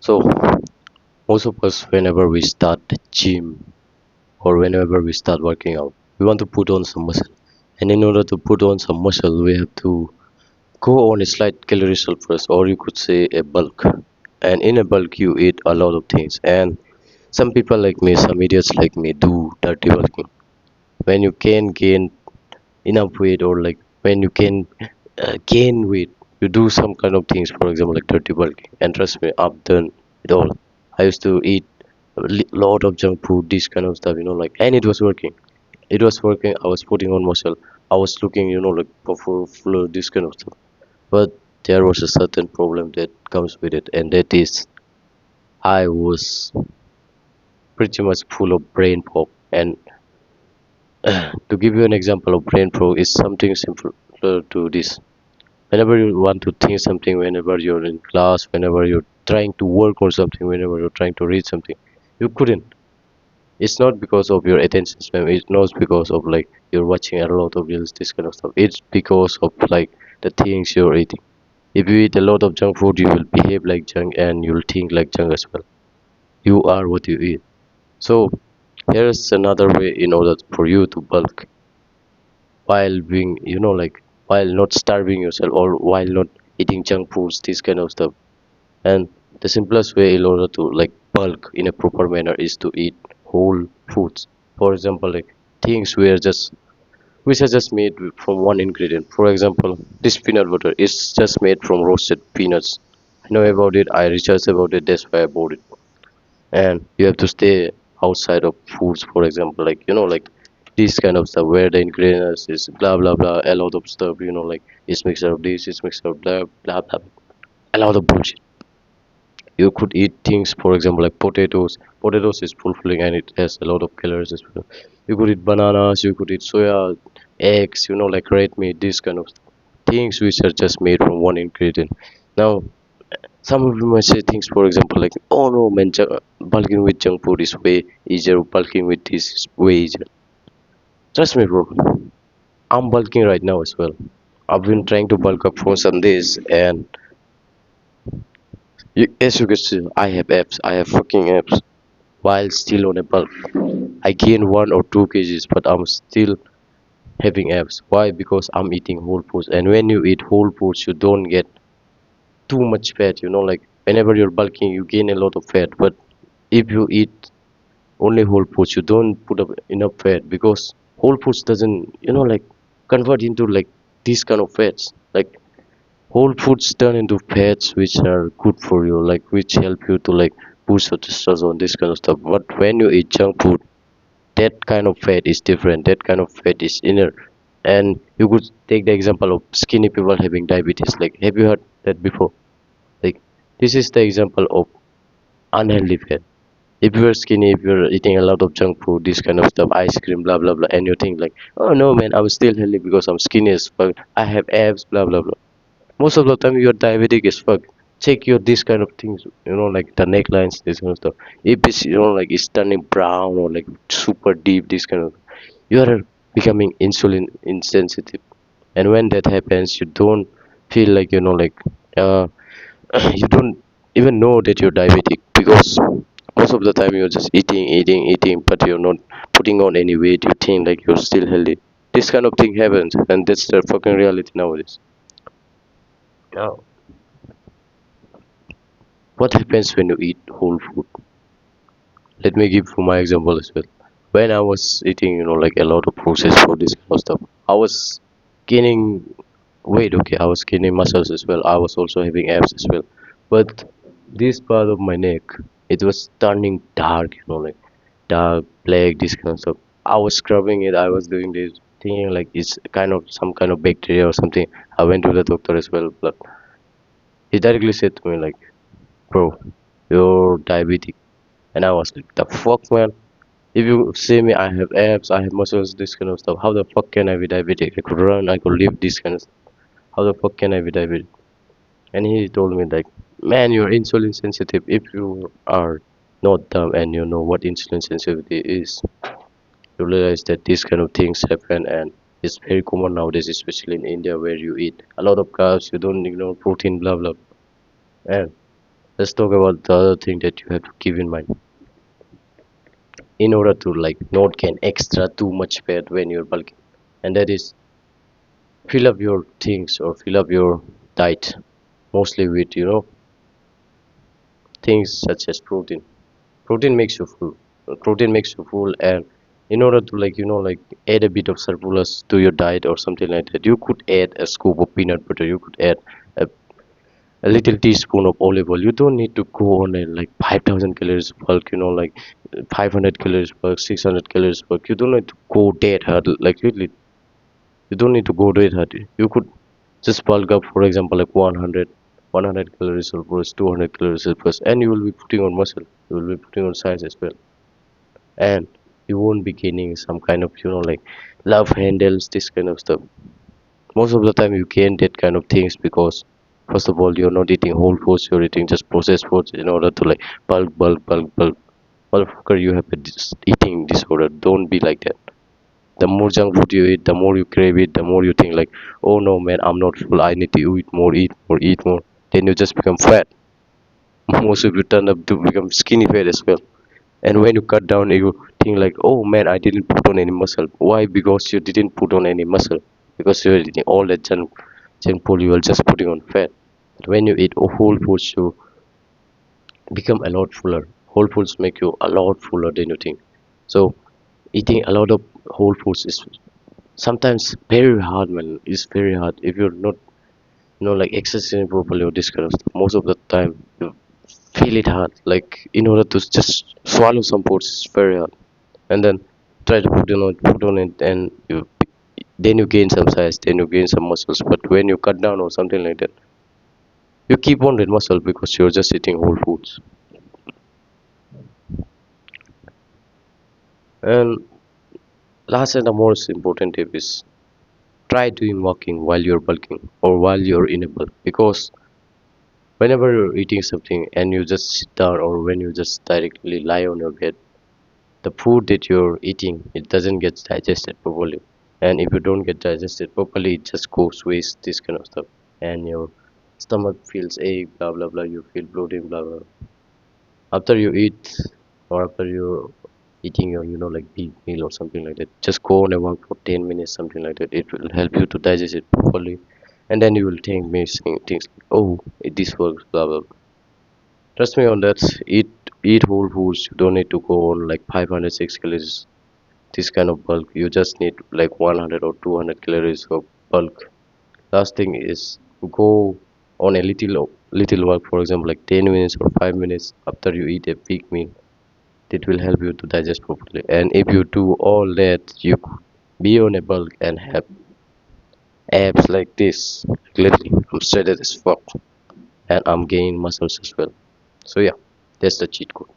So most of us, whenever we start the gym or whenever we start working out, we want to put on some muscle. And in order to put on some muscle, we have to go on a slight calorie surplus, or you could say a bulk. And in a bulk, you eat a lot of things. And some people like me, some idiots like me, do dirty bulking. When you can gain enough weight, or like when you can gain weight, you do some kind of things, for example like dirty bulking. And trust me, I've done it all. I used to eat a lot of junk food, this kind of stuff, like, and it was working. It was working. I was putting on muscle. I was looking, like full this kind of stuff. But there was a certain problem that comes with it, and that is I was pretty much full of brain fog. And to give you an example of brain fog is something simple to this. Whenever you want to think something, whenever you're in class, whenever you're trying to work on something, whenever you're trying to read something, you couldn't. It's not because of your attention span. It's not because of like you're watching a lot of reels, this kind of stuff. It's because of like the things you're eating. If you eat a lot of junk food, you will behave like junk and you'll think like junk as well. You are what you eat. So here's another way in order for you to bulk while being, like, while not starving yourself, or while not eating junk foods, this kind of stuff. And the simplest way in order to like bulk in a proper manner is to eat whole foods. For example, like things which are just made from one ingredient. For example, this peanut butter is just made from roasted peanuts. I know about it. I researched about it. That's why I bought it. And you have to stay outside of foods. For example, like, like this kind of stuff where the ingredients is blah blah blah, a lot of stuff. Like it's mixture of this, it's mixture of blah blah blah, a lot of bullshit. You could eat things, for example, like potatoes. Potatoes is fulfilling and it has a lot of calories as well. You could eat bananas, you could eat soya, eggs, like red meat, this kind of stuff. Things which are just made from one ingredient. Now, some of you might say things, for example, like, oh no, man, bulking with junk food is way easier, bulking with this is way easier. Trust me, bro. I'm bulking right now as well. I've been trying to bulk up for some days, and as you can see, I have abs. I have fucking abs. While still on a bulk, I gain 1 or 2 kgs, but I'm still having abs. Why? Because I'm eating whole foods, and when you eat whole foods, you don't get too much fat. Like whenever you're bulking, you gain a lot of fat. But if you eat only whole foods, you don't put up enough fat because whole foods doesn't, like convert into like these kind of fats. Like whole foods turn into fats which are good for you, like which help you to like boost your testosterone, this kind of stuff. But when you eat junk food, that kind of fat is different. That kind of fat is inner. And you could take the example of skinny people having diabetes. Like, have you heard that before? Like, this is the example of unhealthy fat. If you're skinny, if you're eating a lot of junk food, this kind of stuff, ice cream, blah blah blah, and you think like, oh no man, I'm still healthy because I'm skinny as fuck, I have abs, blah blah blah. Most of the time you're diabetic as fuck. Check your this kind of things, like the necklines, this kind of stuff. If it's, like it's turning brown or like super deep, this kind of, you are becoming insulin insensitive. And when that happens, you don't feel like, uh you don't even know that you're diabetic, because most of the time you're just eating, but you're not putting on any weight. You think like you're still healthy. This kind of thing happens, and that's the fucking reality nowadays. Now, what happens when you eat whole food? Let me give you my example as well. When I was eating, like a lot of processed food, this kind of stuff, I was gaining weight. Okay, I was gaining muscles as well. I was also having abs as well. But this part of my neck, it was turning dark. Like dark, black, this kind of stuff. I was scrubbing it. I was doing this, thinking like it's kind of some kind of bacteria or something. I went to the doctor as well, but he directly said to me like, "Bro, you're diabetic." And I was like, "The fuck, man." If you see me, I have abs, I have muscles, this kind of stuff. How the fuck can I be diabetic? I could run, I could live, this kind of stuff. How the fuck can I be diabetic? And he told me like, man, you're insulin sensitive. If you are not dumb and you know what insulin sensitivity is, you realize that these kind of things happen, and it's very common nowadays, especially in India where you eat a lot of carbs, you don't ignore protein, blah blah. And let's talk about the other thing that you have to keep in mind in order to like not gain extra too much fat when you're bulking, and that is fill up your things or fill up your diet mostly with things such as protein. Protein makes you full. Protein makes you full, and in order to like add a bit of surplus to your diet or something like that, you could add a scoop of peanut butter, you could add a, a little teaspoon of olive oil. You don't need to go on a like 5,000 calories bulk, like 500 calories bulk, 600 calories bulk. You don't need to go that hard, like literally you don't need to go that hard. You could just bulk up, for example, like 100 calories surplus, 200 calories surplus, and you will be putting on muscle, you will be putting on size as well, and you won't be gaining some kind of like love handles, this kind of stuff. Most of the time you gain that kind of things because first of all you're not eating whole foods, you're eating just processed foods in order to like bulk. Motherfucker, you have a eating disorder. Don't be like that. The more junk food you eat, the more you crave it, the more you think like, oh no man, I'm not full, I need to eat more. Then you just become fat. Most of you turn up to become skinny fat as well. And when you cut down, you think like, oh man, I didn't put on any muscle. Why? Because you didn't put on any muscle. Because you're eating all that junk food, you are just putting on fat. But when you eat whole foods, you become a lot fuller. Whole foods make you a lot fuller than you think. So eating a lot of whole foods is sometimes very hard, man. It's very hard if you're not, like exercising properly or this kind of stuff. Most of the time, you feel it hard. Like in order to just swallow some foods, it's very hard. And then try to put on it, and then you gain some size, then you gain some muscles. But when you cut down or something like that, you keep on with muscle because you're just eating whole foods. And last and the most important tip is try doing walking while you're bulking or while you're in a bulk, because whenever you're eating something and you just sit down or when you just directly lie on your bed, the food that you're eating, it doesn't get digested properly, and if you don't get digested properly, it just goes waste, this kind of stuff, and your stomach feels ache, blah blah blah, you feel bloating, blah blah. After you eat or after you're eating your like big meal or something like that, just go on a walk for 10 minutes, something like that. It will help you to digest it properly, and then you will think me saying things like, oh, this works, blah blah blah. Trust me on that. Eat whole foods. You don't need to go on like 500 6 calories, this kind of bulk. You just need like 100 or 200 calories of bulk. Last thing is go on a little walk, for example like 10 minutes or 5 minutes after you eat a big meal. It will help you to digest properly, and if you do all that, you could be on a bulk and have abs like this. Literally, I'm shredded as fuck, and I'm gaining muscles as well. So yeah, that's the cheat code.